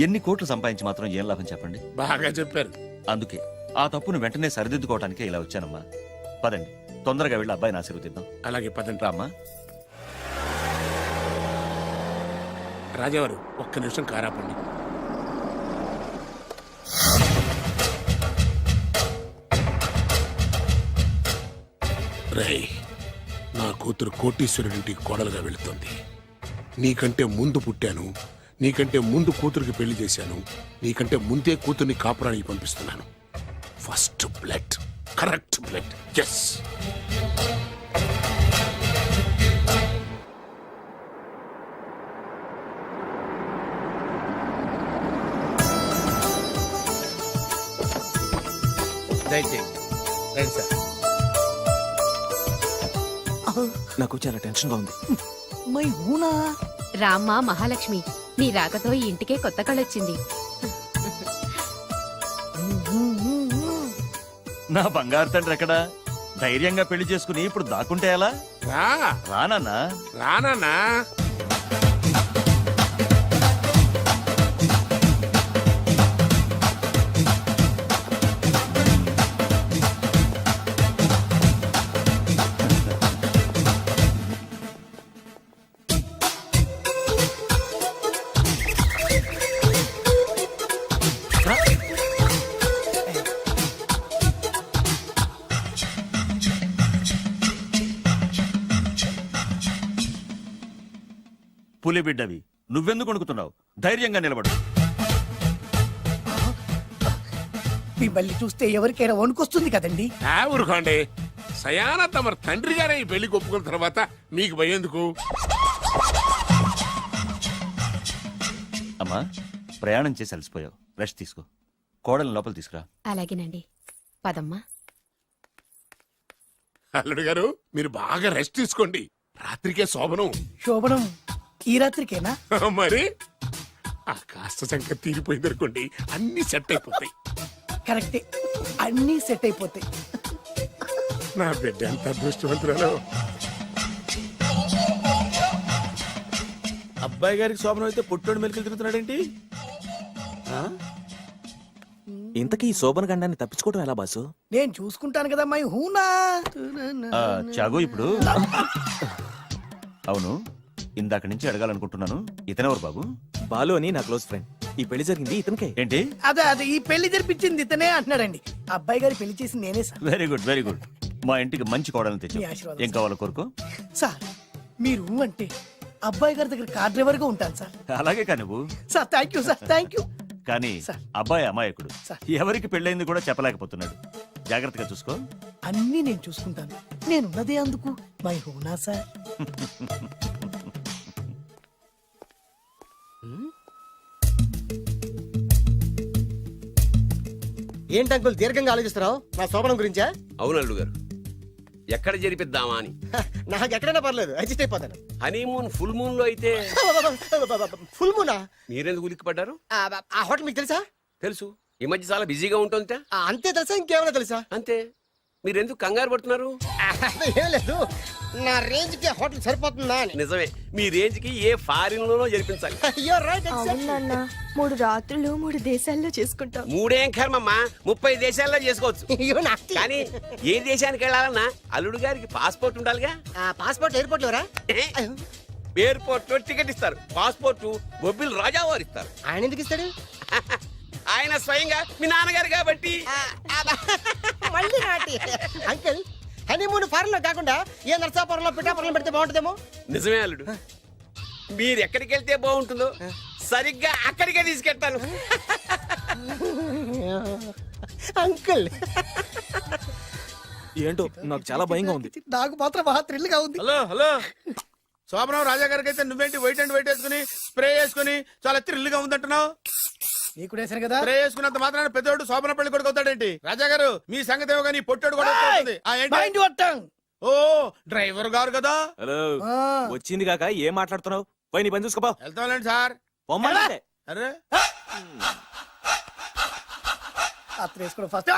ఎన్ని కోట్లు సంపాదించి మాత్రం ఏం లాభం చెప్పండి? బాగా చెప్పారు. అందుకే ఆ తప్పును వెంటనే సరిదిద్దుకోవటానికే ఇలా వచ్చానమ్మా. పదండి, తొందరగా వెళ్ళి అబ్బాయిని ఆశీర్వదిద్దాం. అలాగే పదండి. రామ్మా. రాజావారు ఒక్క నిమిషం కారాపండి. రేయ్, నా కూతురు కోటీశ్వరుడింటికి కోడలుగా వెళుతోంది. నీకంటే ముందు పుట్టాను, నీకంటే ముందు కూతురికి పెళ్లి చేశాను, నీకంటే ముందే కూతుర్ని కాపురానికి పంపిస్తున్నాను. First blood, correct blood. Yes. దయచేయండి రండి సార్. నాకు చాలా టెన్షన్గా ఉంది. మై హూనా. రామ్మా మహాలక్ష్మి, నీ రాకతో ఈ ఇంటికే కొత్త కళొచ్చింది. నా బంగారు తండ్రి ఎక్కడా? ధైర్యంగా పెళ్లి చేసుకుని ఇప్పుడు దాక్కుంటే ఎలా? రా రానన్నా. రానా. పులి బిడ్డవి, నువ్వెందుకు వణుకుతున్నావు? ధైర్యంగా నిలబడు. మిమ్మల్ని చూస్తే ఎవరికైనా వణుకొస్తుంది కదండి. ఊరుకోండి. సయానా తమ తండ్రి గారే ఈ పెళ్లి ఒప్పుకున్న తర్వాత మీకు భయందుకు? అమ్మా, ప్రయాణం చేసి అలసిపోయావు, రెస్ట్ తీసుకో. కోడల్ని లోపల తీసుకురా. అలాగేనండి, పదమ్మా. అల్లుడు గారు మీరు బాగా రెస్ట్ తీసుకోండి. రాత్రికే శోభనం. శోభనం ఈ రాత్రికేనా? మరి ఆ కాస్త సంఖ్య తీరిపోయింది అనుకోండి, అన్ని సెట్ అయిపోతాయి. కరెక్టే, అన్నీ సెట్ అయిపోతాయి. నా బిడ్డ ఎంత అదృష్టవంతురాలో. అబ్బాయి గారికి శోభనం అయితే పుట్టోడు మెలికలు తిరుగుతున్నాడేంటి? ఇంతకీ ఈ శోభన గండాన్ని తప్పించుకోవడం ఎలా బాసు? నేను చూసుకుంటాను కదా మై హూనా. చాగు ఇప్పుడు. అవును, ఇందాక నుంచి అడగాలనుకుంటున్నాను, ఇతనెవరు బాబు? బాలు అని నా క్లోజ్ ఫ్రెండ్. ఈ పెళ్లి జరిగింది ఇతనికే. ఏంటి? అదే ఈ పెళ్లి జరిపించింది ఇతనే అంటున్నాడండి. అబ్బాయి గారి పెళ్లి చేసింది నేనే sir. Very good, very good. మా ఇంటికి మంచి కోడల్ని తెచ్చు. మీ ఆశీర్వాదం, ఏం కావాలో కోరుకో. సార్ మీరు అంటే అబ్బాయి గారి దగ్గర కార్ డ్రైవర్ గా ఉంటాను సార్. అలాగే కా నువ్వు. Sir thank you sir, thank you. కానీ సార్. అబ్బాయి అమాయకుడు, సార్. ఎవరికి పెళ్ళైంది కూడా చెప్పలేకపోతున్నాడు. జాగ్రత్తగా చూసుకో. అన్నీ నేను చూసుకుంటాను. నేనున్నదే అందుకు మై హూనా సార్. ఏంటి అంకుల్ దీర్ఘంగా ఆలోచిస్తున్నావు? నా శోభనం గురించా? అవును అల్లుడు గారు, ఎక్కడ జరిపిద్దామా అని. నాకు ఎక్కడైనా పర్లేదు, అడ్జస్ట్ అయిపోతాను. హనీమూన్ ఫుల్ మూన్ లో అయితే ఫుల్ మూనా? మీరెందుకు ఉలిక్కిపడ్డారు? ఆ హోటల్ మీకు తెలుసా? తెలుసు, ఈ మధ్య చాలా బిజీగా ఉంటుంది. అంతే తెలుసా, ఇంకేమైనా తెలుసా? అంతే. మీరెందుకు కంగారు పడుతున్నారు? ఏం లేదు, నా రేంజ్ కి హోటల్ సరిపోతుందా అని. నిజమే, మీ రేంజ్ కి ఏ ఫారిన్ లోనో జరిపించాలి. You're right, exactly. అవును నాన్న, 3 రాత్రులు 3 దేశాల్లో చేసుకుంటాం. మూడేం కర్మమ్మా, 30 దేశాల్లో చేసుకోవచ్చు. You nasty. కానీ ఏ దేశానికి వెళ్ళాలన్నా అల్లుడు గారికి పాస్పోర్ట్ ఉండాలిగా. Passport airport LoRa? ఎయిర్పోర్ట్ లో టికెట్ ఇస్తారు, పాస్పోర్ట్ బొబ్బిల్ రాజా వారు ఇస్తారు. ఆయన ఎందుకు ఇస్తాడు? ఆయన స్వయంగా మీ నాన్నగారు కాబట్టి. మళ్ళీ నాటి అంకుల్, హనీమూన్ ఫారెన్ లో కాకుండా ఏ నర్సాపురంలో పిఠాపురంలో పెడితే బాగుంటుందేమో. నిజమే అల్లుడు, మీరు ఎక్కడికి వెళ్తే బాగుంటుందో సరిగ్గా అక్కడికే తీసుకెళ్తాను. అంకుల్ ఏంటో నాకు చాలా భయంగా ఉంది. నాకు మాత్రం బాగా థ్రిల్ గా ఉంది. హలో హలో, శోభనం రాజా గారికి అయితే నువ్వేంటి వైట్ అండ్ వైట్ వేసుకుని స్ప్రే వేసుకుని చాలా థ్రిల్గా ఉందంటున్నావు. నీకు కూడా వేసాను కదా. స్ప్రే వేసుకున్నంత మాత్రాన పెద్దోడు శోభన పెళ్లి కొడుకు అవుతాడేంటి? రాజా గారు మీ సంగతి ఏమో కానీ పొట్టోడు కూడా అవుతుంది. ఏంటి? Mind your tongue. ఓ డ్రైవర్ గారు కదా. హలో వచ్చింది కాక ఏం మాట్లాడుతున్నావు? పోయి నీ పని చూసుకోపో. వెళ్తాంలేండి సార్. పొమ్మంటే అరే అత్త వేసుకోవడం ఫస్ట్.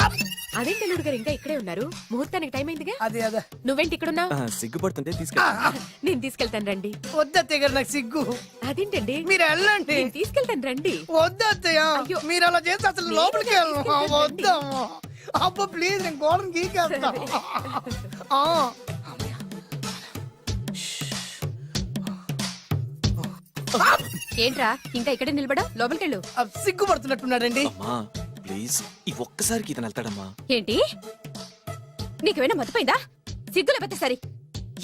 అదేంటి అల్లుడు గారు ఇంకా ఇక్కడే ఉన్నారు? ముహూర్తానికి టైం అయిందిగా. అదే అదే. నువ్వేంటి ఇక్కడ ఉన్నావు? సిగ్గుపడుతుంటే తీసుకెళ్ళి. నేను తీసుకెళ్తాను రండి. వద్దత్తయ్య గారు, నాకు సిగ్గు. అదేంటండి? మీరు వెళ్ళండి. నేను తీసుకెళ్తాను రండి. వద్దత్తయ్య, అయ్యో. మీరు అలా చేస్తే అసలు లోపలికి వెళ్ళను. వద్దమ్మా. అబ్బా ప్లీజ్, నేను గోడను గీకేస్తా. ఏంట్రా ఇంకా ఇక్కడే నిలబడా? లోపలికెళ్ళు. సిగ్గుపడుతున్నట్టున్నాడండి. అమ్మా ప్లీజ్, ఈ ఒక్కసారికి ఇతను వెళ్తాడమ్మా. ఏంటి నీకేమైనా మతిపోయిందా? సిగ్గులు పెద్ద సరి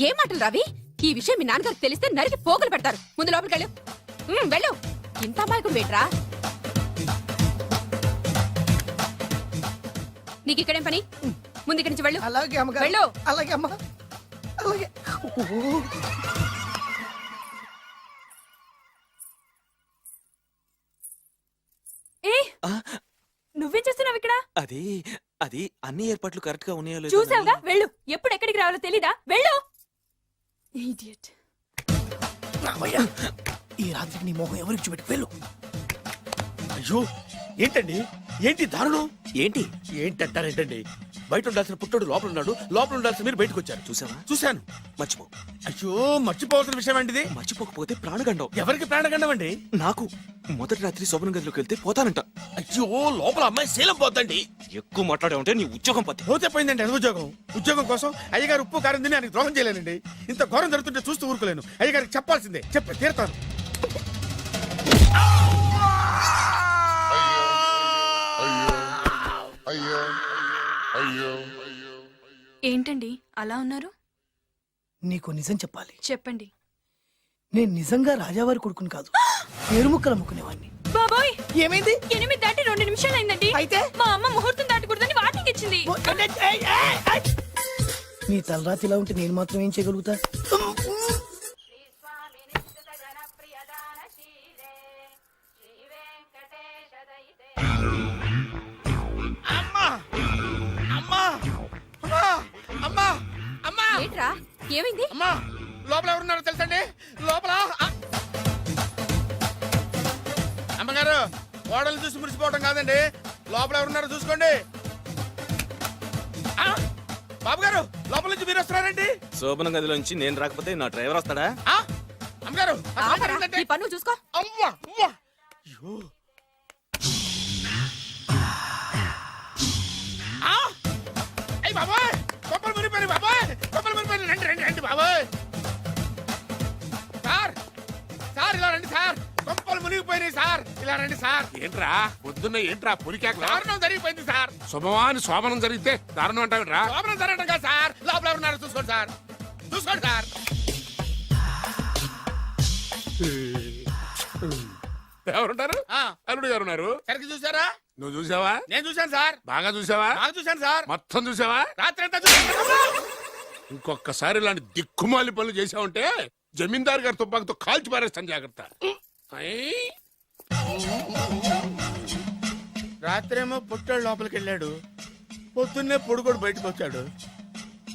ఏ మాటలు రావి? ఈ విషయం మీ నాన్నగారికి తెలిస్తే నరికి పోగులు పెడతారు. ముందు లోపలికెళ్ళు. వెళ్ళు. ఇంత అమాయకుడు వేట్రా? నీకు ఇక్కడేం పని? ముందు ఇక్కడి నుంచి వెళ్ళు. అలాగే అమ్మగారు. వెళ్ళు. అలాగే అమ్మా, అలాగే. ఏ నువ్వేం చేస్తున్నావు ఇక్కడ? అది అది అన్ని ఏర్పాట్లు కరెక్ట్ గా ఉన్నాయో లేదో చూసావుగా, వెళ్ళు. ఎప్పుడు ఎక్కడికి రావాలో తెలీదా? వెళ్ళు. Idiot. రామయ్య, ఈ రాత్రికి నీ మొహం ఎవరికి చూపెట్టి వెళ్ళు. అయ్యో ఏంటండి, ఏంటి దారుణం? ఏంటి ఏంటంటారేంటండి? బయట ఉండాల్సిన పుట్టోడు లోపల ఉన్నాడు, లోపల ఉండాల్సిన మీరు బయటకు వచ్చారు. చూసావా? చూశాను. మర్చిపో. అయ్యో మర్చిపోవాల్సిన విషయం అండి ఇది. మర్చిపోకపోతే ప్రాణగండం. ఎవరికి ప్రాణగండం అండి? నాకు మొదటి రాత్రి శోభన గదిలోకి వెళ్తే పోతానంట. అయ్యో లోపల అమ్మాయి శీలం పోద్దండి. ఎక్కువ మాట్లాడే ఉంటే నీ ఉద్యోగం పోతే. పోతే పోయిందండి అది ఉద్యోగం. ఉద్యోగం కోసం అయ్యగారు ఉప్పు కారం తిని ఆయనకు ద్రోహం చేయలేనండి. ఇంత ఘోరం జరుగుతుంటే చూస్తూ ఊరుకోలేను. అయ్యగారికి చెప్పాల్సిందే, చెప్పి తీరుతాను. ఏంటండి అలా ఉన్నారు? నీకు నిజం చెప్పాలి. చెప్పండి. నేను నిజంగా రాజావారి కొడుకుని కాదు, పేరుముక్కలు అమ్ముకునేవాడిని. బాబోయ్, ఏమైంది? 8 దాటి 2 నిమిషాలు అయిందండి. అయితే మా అమ్మ ముహూర్తం దాటకూడదని వార్నింగ్ ఇచ్చింది. నీ తలరాతి ఇలా ఉంటే నేను మాత్రం ఏం చేయగలుగుతా? ఏంట్రా ఏమైంది? అమ్మా లోపల ఎవరున్నారో తెలుసండి? లోపల అమ్మగారు ఓడలు చూసి మురిసిపోవడం కాదండి, లోపల ఎవరున్నారో చూసుకోండి. బాబు గారు లోపల నుంచి మీరు వస్తున్నారండి. శోభన గదిలోంచి నేను రాకపోతే నా డ్రైవర్ వస్తాడా? అమ్మగారు ఈ పన్ను చూసుకో. అమ్మా అమ్మా అయ్యో అయ్యి బాబాయ్, కొప్పలు మునిపోయి బాబాయ్, కొప్పలు మునిపోయి. రండి రండి రండి బాబాయ్. సార్ సార్ ఇలా రండి సార్, కొప్పలు మునిగిపోయినాయి సార్, ఇలా రండి సార్. ఏంట్రా పొద్దున్న ఏంట్రా పులికేకలా? దారుణం జరిగిపోయింది సార్. శుభమాని శోభనం జరిగితే దారుణం అంటావిట్రా? లోపల జరగడం కాదు సార్, లోపల ఎవరున్నారో చూసుకోండి సార్, చూసుకోండి సార్. ఎవరుంటారు? అల్లుడు గారు ఉన్నారు. సరిగ్గా చూసారా? నువ్వు చూసావా? నేను చూశాను సార్. బాగా చూసావా? బాగా చూశాను సార్. మొత్తం చూసావా? రాత్రి అంతా చూశాను. ఇంకొకసారి ఇలాంటి దిక్కుమాలి పనులు చేసావంటే జమీందారు గారి తుపాకుతో కాల్చి పారేస్తాను, జాగ్రత్త. రాత్రేమో పుట్టాడు లోపలికి వెళ్ళాడు, పొద్దున్నే పొడుగోడు బయటకు వచ్చాడు.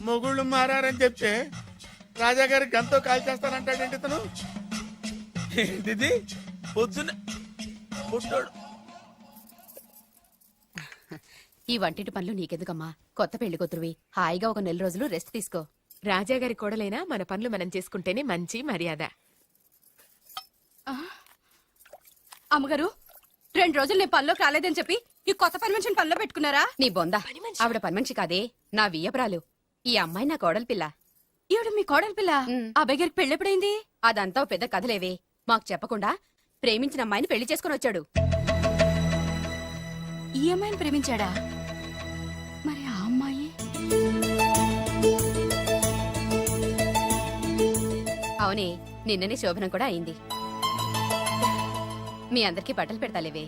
మొగుళ్ళు మారని చెప్తే రాజాగారి గంతో కాల్ చేస్తానంటాడేంటి ఇతను? ఏంటిది పొద్దున్నే పుట్టాడు. ఈ వంటింటి పనులు నీకెందుకమ్మా? కొత్త పెళ్లి కూతురువి, హాయిగా ఒక 4 రోజులు రెస్ట్ తీసుకో. రాజాగారి కోడలైనా మన పనులు మనం చేసుకుంటేనే మంచి మర్యాద. అమ్మగారు 2 రోజులు నేను పనిలోకి రాలేదని చెప్పి ఈ కొత్త పని మనిషిని పనిలో పెట్టుకున్నారా? నీ బొంద, ఆవిడ పని మనిషి కాదే, నా వియ్యపురాలు. ఈ అమ్మాయి నా కోడలి పిల్ల. ఈవిడ మీ కోడలి పిల్ల? అబ్బాయి గారికి పెళ్ళెప్పుడైంది? అదంతా ఓ పెద్ద కథలేవే, మాకు చెప్పకుండా ప్రేమించిన అమ్మాయిని పెళ్లి చేసుకుని వచ్చాడు. ఈ అమ్మాయిని ప్రేమించాడా? మరి ఆ అమ్మాయి? అవునే, నిన్ననే శోభనం కూడా అయింది. మీ అందరికీ బట్టలు పెడతాలేవే.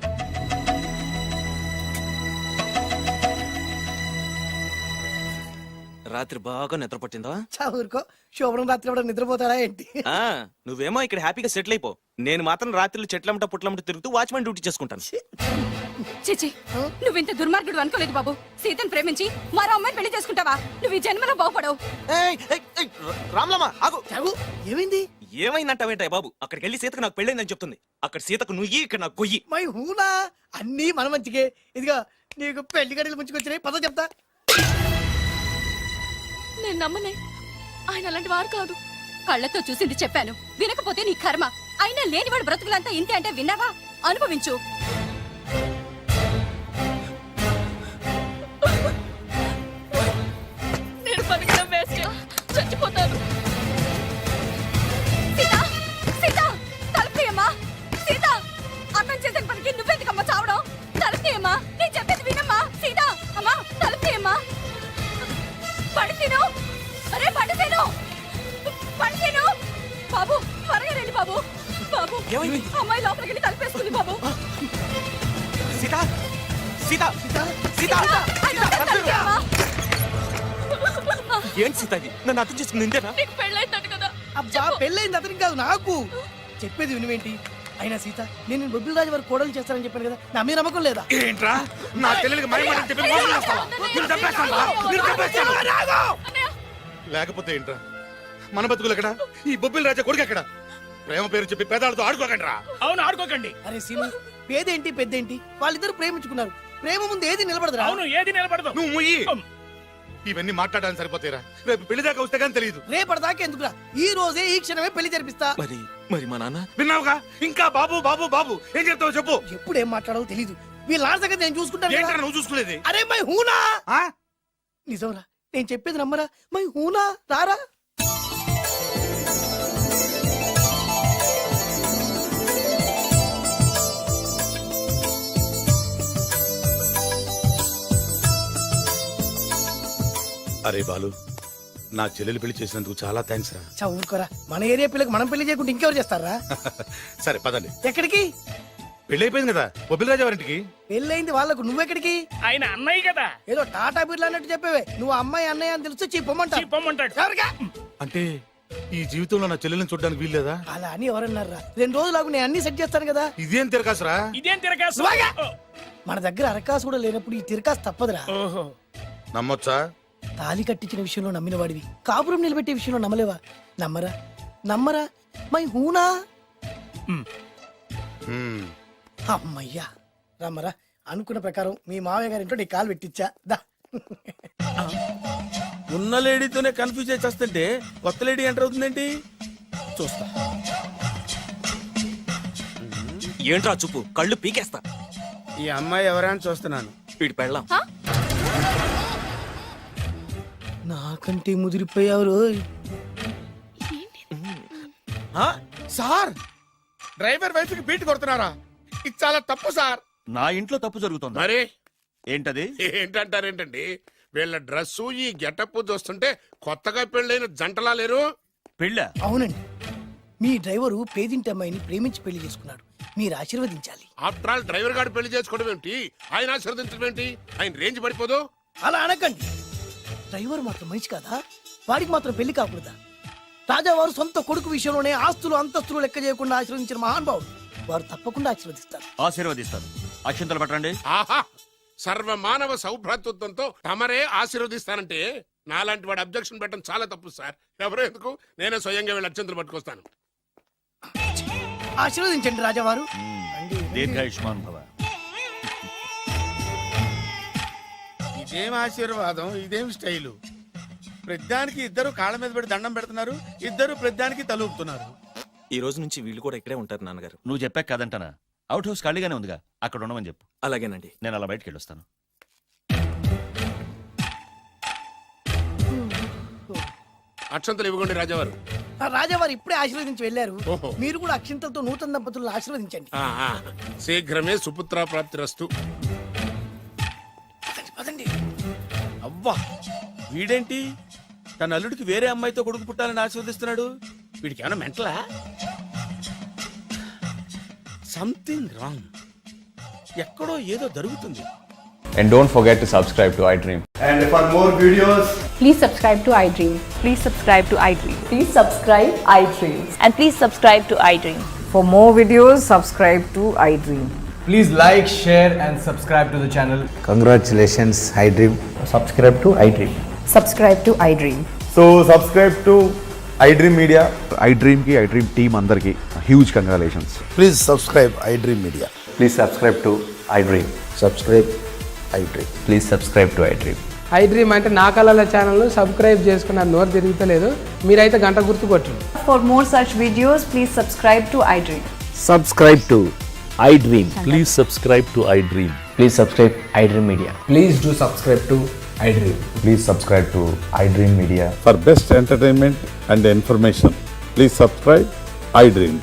రాత్రి బాగా నిద్ర పట్టిందా? ఊరుకో, శోభనం రాత్రి కూడా నిద్రపోతాడా ఏంటి? ఆ, నువ్వేమో ఇక్కడ హ్యాపీగా సెటిల్ అయిపో. నేను మాత్రం రాత్రులు చెట్లమట పుట్లమట తిరుగుతూ వాచ్మెన్ డ్యూటీ చేసుకుంటాను. చిచి నువ్వింత దుర్మార్గుడు అనుకోలేదు బాబు. సీతను ప్రేమించి మరో అమ్మాయిని పెళ్లి చేసుకుంటావా? నువ్వు ఈ జన్మలో బాగుపడవు. రామ్లమ్మా ఆగు. చావు, ఏమైంది? ఏమైందంటావేంటాయి బాబు? అక్కడికి వెళ్ళి సీతకు నాకు పెళ్ళైందని చెప్తుంది. అక్కడ సీతకు నుయ్యి, ఇక్కడ నాకు గొయ్యి. మై హూనా, అన్నీ మన మంచికే. ఇదిగా నీకు పెళ్లి గడియలు ముంచుకొచ్చినాయి, పద చెప్తా. నేను నమ్మనే, ఆయన అలాంటి వారు కాదు. కళ్ళతో చూసింది చెప్పాను, వినకపోతే నీ కర్మ. అయినా లేనివాడు బ్రతుకులంతా ఇంతే అంటే విన్నావా? అనుభవించు. నేను బతకడం వేస్ట్, చచ్చిపోతాను. సీత, సీత, తలుపుతీయమ్మా. సీత, అన్నం చేసిన పనికి నువ్వెందుకమ్మా చావడం? తలుపుతీయమ్మా, నేను చెప్పేది వినమ్మా. సీత, అమ్మా తలుపుతీయమ్మా. పడితేను, అరే పడితేను, పడితేను. బాబు త్వరగా రండి బాబు. బాబు అమ్మాయి లోపలికి వెళ్ళి తలుపేసుకుంది బాబు. సీత, సీత, సీత, ఏంటి సీత ఇది? నన్ను అర్థం చేసుకుని ఇంతేనా? నీకు పెళ్ళైందట కదా. అబ్బా, పెళ్ళైంది అతనికి కాదు, నాకు. చెప్పేది వినువేంటి? అయినా సీత, నేను బొబ్బిల్ రాజు వారు కోడలు చేస్తానని చెప్పాను కదా, నా మీద నమ్మకం లేదా? ఏంట్రా నా చెల్లెలికి మైమని చెప్పి మోసం చేస్తావా? నిన్ను చంపేస్తావా? నిన్ను చంపేస్తావా? లేకపోతే ఏంట్రా మన బతుకులు ఎక్కడ? ఈ బొబ్బిల్ రాజా కొడుకు ఎక్కడ? ప్రేమ పేరు చెప్పి పేదాలతో ఆడుకోకండి రా. అవును, ఆడుకోకండి. అరే సీను, పేదేంటి పెద్దేంటి, వాళ్ళిద్దరు ప్రేమించుకున్నారు. ప్రేమ ముందు ఏది నిలబడదురా? అవును, ఏది నిలబడదు. నువ్వు ముయ్యి. ఇవన్నీ మాట్లాడడానికి సరిపోతాయిరా. రేపు పెళ్లి దాకా వస్తే కానీ తెలియదు. రేపటిదాకా ఎందుకురా? ఈ రోజే ఈ క్షణమే పెళ్లి జరిపిస్తా. మరి మా నాన్న? విన్నావుగా, ఇంకా బాబు బాబు బాబు ఏం చెప్తావు చెప్పు. ఎప్పుడు ఏం మాట్లాడాలో తెలీదు. వీళ్ళ నాన్న సంగతి నేను చూసుకుంటాను కదా. ఏంట్రా నువ్వు చూసుకునేది? అరే మై హూనా, ఆ? నిజంరా, నేను చెప్పేది నమ్మరా? మై హూనా, రారా. అరే బాలు, నా చెల్లెలు పెళ్లి చేసినందుకు చాలా థ్యాంక్స్ రా. చదువుకోరా, మన ఏరియా పిల్లకి మనం పెళ్లి చేయకుండా ఇంకెవరు చేస్తారా? సరే పదండి. ఎక్కడికి? పెళ్లి అయిపోయింది కదా బొబ్బిల్ రాజా వారింటికి. పెళ్ళైంది వాళ్ళకు, నువ్వెక్కడికి? ఆయన అన్నయ్య కదా. ఏదో టాటా బిర్లా అన్నట్టు చెప్పేవే. నువ్వు అమ్మాయి అన్నయ్య అని తెలిస్తే చెప్పమంటా. చెప్పమంటాడు. ఎవరికా? అంటే ఈ జీవితంలో నా చెల్లెల్ని చూడడానికి వీల్లేదా? అలా అని ఎవరన్నారా? 2 రోజులకు నేను అన్ని సెట్ చేస్తాను కదా. ఇదేం తిరకాసురా? ఇదేం తిరగాసు? మన దగ్గర అరకాసు కూడా లేనప్పుడు ఈ తిరకాసు తప్పదురా. ఓహో, నమ్మొచ్చా? తాలి కట్టించిన విషయంలో నమ్మిన వాడివి, కాపురం నిలబెట్టే విషయంలో నమ్మలేవా? నమ్మరా? నమ్మరా? మై హూనా. అమ్మయ్యా, రమ్మరా. అనుకున్న ప్రకారం మీ మావయ్య గారి ఇంట్లో నీ కాలు పెట్టించా. దా. ఉన్న లేడీతోనే కన్ఫ్యూజ్ చేసి వస్తుంటే కొత్త లేడీ ఎంటర్ అవుతుందేంటి? చూస్తా. ఏంట్రా చూపు, కళ్ళు పీకేస్తా. ఈ అమ్మాయి ఎవరైనా చూస్తున్నాను. వీడి పెళ్ళాం. నాకంటే ముదిరిపోయావు రోయ్. సార్, డ్రైవర్ వైఫ్ కి బీట్ కొడుతున్నారా? ఇది చాలా తప్పు సార్. నా ఇంట్లో తప్పు జరుగుతుంది. మరి ఏంటది? ఏంటంటారేంటండి? వీళ్ళ డ్రెస్సు ఈ గెటప్ చూస్తుంటే కొత్తగా పెళ్ళైన జంటలా లేరు. పెళ్ళా? అవునండి, మీ డ్రైవరు పేదింటి అమ్మాయిని ప్రేమించి పెళ్లి చేసుకున్నాడు. మీరు ఆశీర్వదించాలి. ఆఫ్టర్ ఆల్ డ్రైవర్ గారు పెళ్లి చేసుకోవడం ఏంటి, ఆయన ఆశీర్వదించడం ఏంటి? ఆయన రేంజ్ పడిపోదు. అలా అనకండి. డ్రైవర్ మాత్రం మనిషి కాదా? వాడికి మాత్రం పెళ్లి కాకూడదా? రాజావారు సొంత కొడుకు విషయంలోనే ఆస్తులు అంతస్తులు లెక్క చేయకుండా ఆశీర్వదించిన మహానుభావుడు. వారు తప్పకుండా ఆశీర్వదిస్తారు. ఆశీర్వదిస్తాను. అక్షంతలు పట్టండి. ఆహా, సర్వ మానవ సౌభ్రాతృత్వంతో తమరే ఆశీర్వదిస్తానంటే నాలాంటి వాడు అబ్జెక్షన్ పెట్టడం చాలా తప్పు సార్. ఎవరో ఎందుకు, నేనే స్వయంగా వీళ్ళ అత్యంతలు పట్టుకొస్తాను. ఆశీర్వదించండి రాజావారు. దీర్ఘాయుష్మాన్ భవ. ఇదేం ఆశీర్వాదం, ఇదేం స్టైలు? ప్రతిదానికి ఇద్దరు కాళ్ళ మీద పెట్టి దండం పెడుతున్నారు, ఇద్దరు ప్రతిదానికి తలూపుతున్నారు. ఈ రోజు నుంచి వీళ్ళు కూడా ఇక్కడే ఉంటారు నాన్నగారు. నువ్వు చెప్పాక కాదంటానా? అవుట్ హౌస్ ఖాళీగానే ఉందిగా, అక్కడ ఉండమని చెప్పు. అలాగేనండి. నేను అలా బయటికి వెళ్ళొస్తాను. అక్షంతలు ఇవ్వకండి రాజావారు. రాజావారు ఇప్పుడే ఆశీర్వదించి వెళ్ళారు. ఓహో. మీరు కూడా అక్షింతలతో నూతన దంపతులను ఆశీర్వదించండి. శీఘ్రమే సుపుత్ర ప్రాప్తిరస్తు. పదండి. అవ్వా, వీడేంటి తన అల్లుడికి వేరే అమ్మాయితో కొడుకు పుట్టాలని ఆశీర్వదిస్తున్నాడు? వీడికి ఏమైనా మెంటలా? Something wrong. ఎక్కడో ఏదో జరుగుతుంది. And don't forget to subscribe to iDream. And for more videos, Please subscribe to iDream. Please subscribe to iDream. Please subscribe iDream. And please subscribe to iDream. For more videos, subscribe to iDream. Please like, share and subscribe to the channel. Congratulations I dream. Subscribe to iDream. Subscribe to iDream. So subscribe to iDream Media. iDream కి iDream team అందరికి huge congratulations. Please subscribe I dream media. Please subscribe to iDream. Subscribe I dream. Please subscribe to iDream. iDream అంటే నా కళల channel subscribe చేసుకున్న నోరు తిరుగుతలేదు. మీరైతే గంట గుర్తు కొట్టండి. For more such videos, please subscribe to iDream. Subscribe to iDream. Please subscribe to iDream. Please subscribe iDream Media. Please do subscribe to iDream. Please subscribe to I dream media. For best entertainment and information please subscribe I dream.